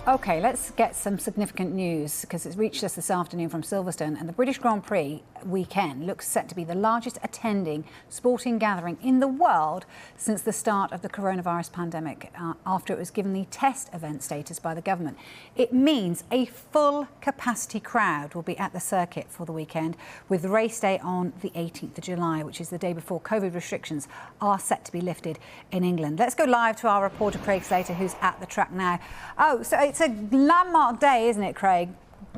OK, let's get some significant news because it's reached us this afternoon from Silverstone, and the British Grand Prix weekend looks set to be the largest attending sporting gathering in the world since the start of the coronavirus pandemic, after it was given the test event status by the government. It means a full capacity crowd will be at the circuit for the weekend, with race day on the 18th of July, which is the day before COVID restrictions are set to be lifted in England. Let's go live to our reporter Craig Slater, who's at the track now. Oh, so it's a landmark day, isn't it, Craig?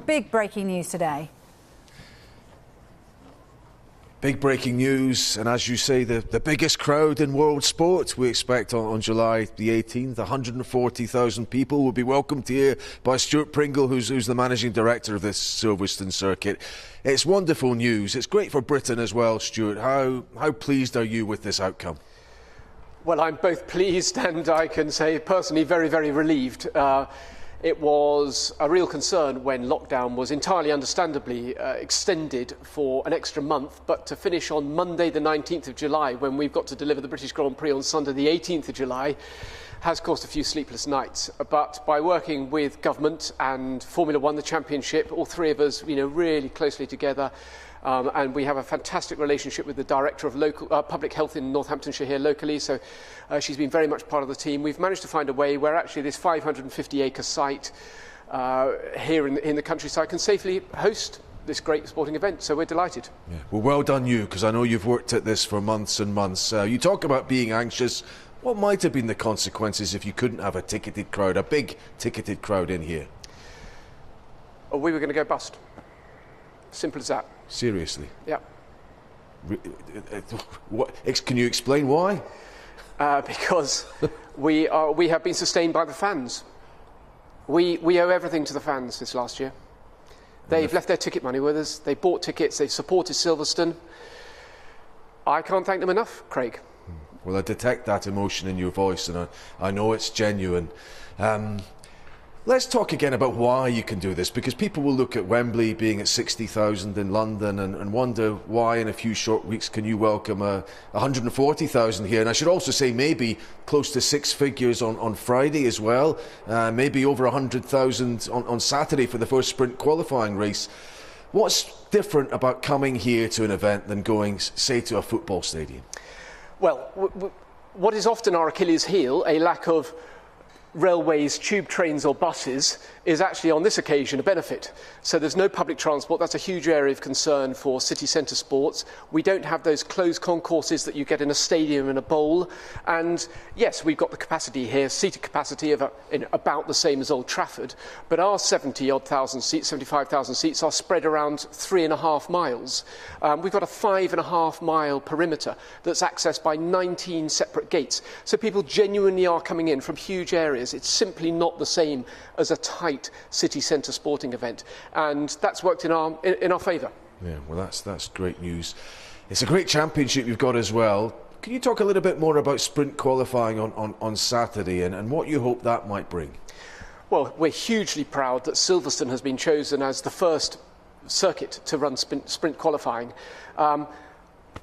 Big breaking news today. Big breaking news, and as you say, the biggest crowd in world sport. We expect on July the 18th, 140,000 people will be welcomed here by Stuart Pringle, who's the managing director of this Silverstone circuit. It's wonderful news. It's great for Britain as well, Stuart. How pleased are you with this outcome? Well, I'm both pleased and I can say personally very, very relieved. It was a real concern when lockdown was entirely understandably extended for an extra month, but to finish on Monday the 19th of July, when we've got to deliver the British Grand Prix on Sunday the 18th of July, has caused a few sleepless nights. But by working with government and Formula One, the championship, all three of us, really closely together, and we have a fantastic relationship with the Director of Local Public Health in Northamptonshire here locally, so she's been very much part of the team. We've managed to find a way where actually this 550-acre site here in the countryside can safely host this great sporting event, so we're delighted. Yeah. Well, well done you, because I know you've worked at this for months and months. You talk about being anxious. What might have been the consequences if you couldn't have a ticketed crowd, a big ticketed crowd in here? Oh, we were going to go bust. Simple as that. Seriously? Yeah. Can you explain why? Because we have been sustained by the fans. We owe everything to the fans this last year. They've left their ticket money with us. They bought tickets. They've supported Silverstone. I can't thank them enough, Craig. Well, I detect that emotion in your voice, and I know it's genuine. Let's talk again about why you can do this, because people will look at Wembley being at 60,000 in London and wonder why in a few short weeks can you welcome 140,000 here. And I should also say maybe close to six figures on Friday as well, maybe over 100,000 on Saturday for the first sprint qualifying race. What's different about coming here to an event than going, say, to a football stadium? Well, what is often our Achilles heel, a lack of railways, tube trains or buses, is actually on this occasion a benefit. So there's no public transport. That's a huge area of concern for city centre sports. We don't have those closed concourses that you get in a stadium and a bowl. And yes, we've got the capacity here, seated capacity of about the same as Old Trafford, but our 70-odd thousand seats, 75,000 seats, are spread around 3.5 miles. We've got a 5.5 mile perimeter that's accessed by 19 separate gates. So people genuinely are coming in from huge areas. It's simply not the same as a tight city centre sporting event, and that's worked in our favour. Yeah, well, that's great news. It's a great championship you've got as well. Can you talk a little bit more about sprint qualifying on Saturday and what you hope that might bring? Well, we're hugely proud that Silverstone has been chosen as the first circuit to run sprint qualifying.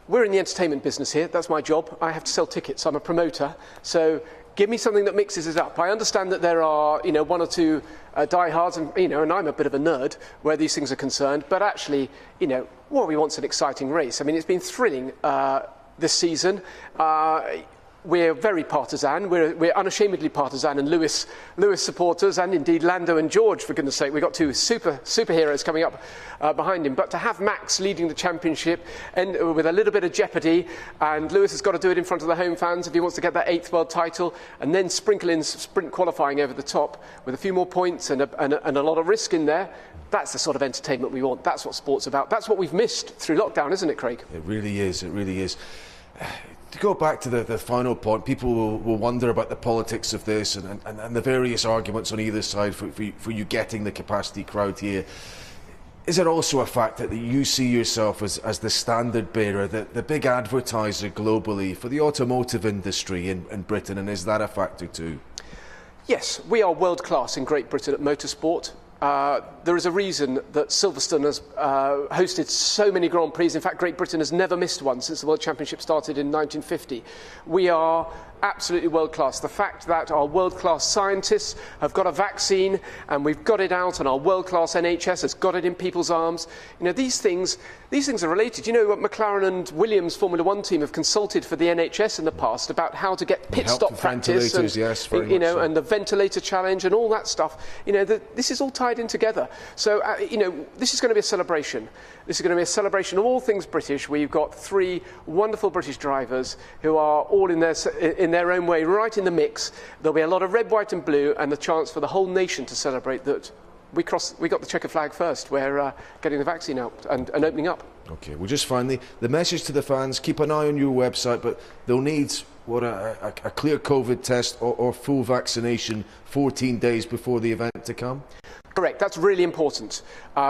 We're in the entertainment business here. That's my job. I have to sell tickets. I'm a promoter. So give me something that mixes it up. I understand that there are, one or two diehards, and and I'm a bit of a nerd where these things are concerned. But actually, what we want is an exciting race. I mean, it's been thrilling this season. We're very partisan. We're unashamedly partisan and Lewis supporters, and indeed Lando and George, for goodness sake. We've got two superheroes coming up behind him. But to have Max leading the championship and with a little bit of jeopardy, and Lewis has got to do it in front of the home fans if he wants to get that 8th world title, and then sprinkle in sprint qualifying over the top with a few more points and a lot of risk in there. That's the sort of entertainment we want. That's what sport's about. That's what we've missed through lockdown, isn't it, Craig? It really is. It really is. To go back to the final point, people will wonder about the politics of this and the various arguments on either side for you getting the capacity crowd here. Is it also a fact that you see yourself as the standard bearer, the big advertiser globally for the automotive industry in Britain, and is that a factor too? Yes, we are world class in Great Britain at motorsport. There is a reason that Silverstone has hosted so many Grand Prix. In fact, Great Britain has never missed one since the World Championship started in 1950. We are absolutely world-class. The fact that our world-class scientists have got a vaccine and we've got it out, and our world-class NHS has got it in people's arms, you know, these things are related. You know, McLaren and Williams Formula One team have consulted for the NHS in the past about how to get pit stop practice, and, yes, you know, and the ventilator challenge and all that stuff. You know, this is all tied in together. So, you know, this is going to be a celebration. This is going to be a celebration of all things British. We've got 3 wonderful British drivers who are all in their own way right in the mix. There'll be a lot of red, white and blue, and the chance for the whole nation to celebrate that we got the checker flag first. We're getting the vaccine out and opening up. Okay, well, just finally, the message to the fans, keep an eye on your website, but they'll need a clear COVID test or full vaccination 14 days before the event to come? Correct, that's really important.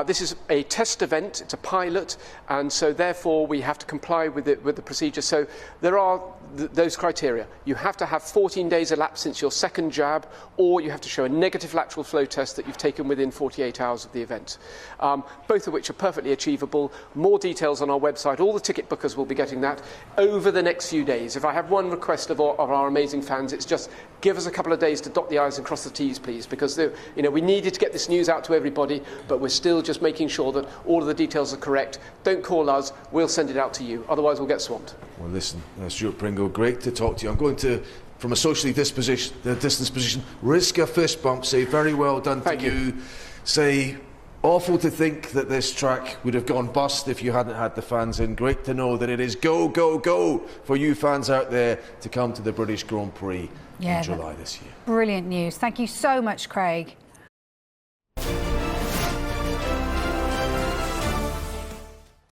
This is a test event, it's a pilot, and so therefore we have to comply with the procedure. So there are those criteria. You have to have 14 days elapsed since your second jab, or you have to show a negative lateral flow test that you've taken within 48 hours of the event. Both of which are perfectly achievable. More details on our website. All the ticket bookers will be getting that over the next few days. If I have one request of our amazing fans, it's just give us a couple of days to dot the I's and cross the T's, please, because you know, we needed to get this news out to everybody, but we're still just making sure that all of the details are correct. Don't call us, we'll send it out to you, otherwise we'll get swamped. Well, listen, Stuart Pringle, great to talk to you. I'm going to, from a socially distanced position, risk a fist bump, say very well done to you, say awful to think that this track would have gone bust if you hadn't had the fans in. Great to know that it is go, go, go for you fans out there to come to the British Grand Prix in July this year. Brilliant news. Thank you so much, Craig.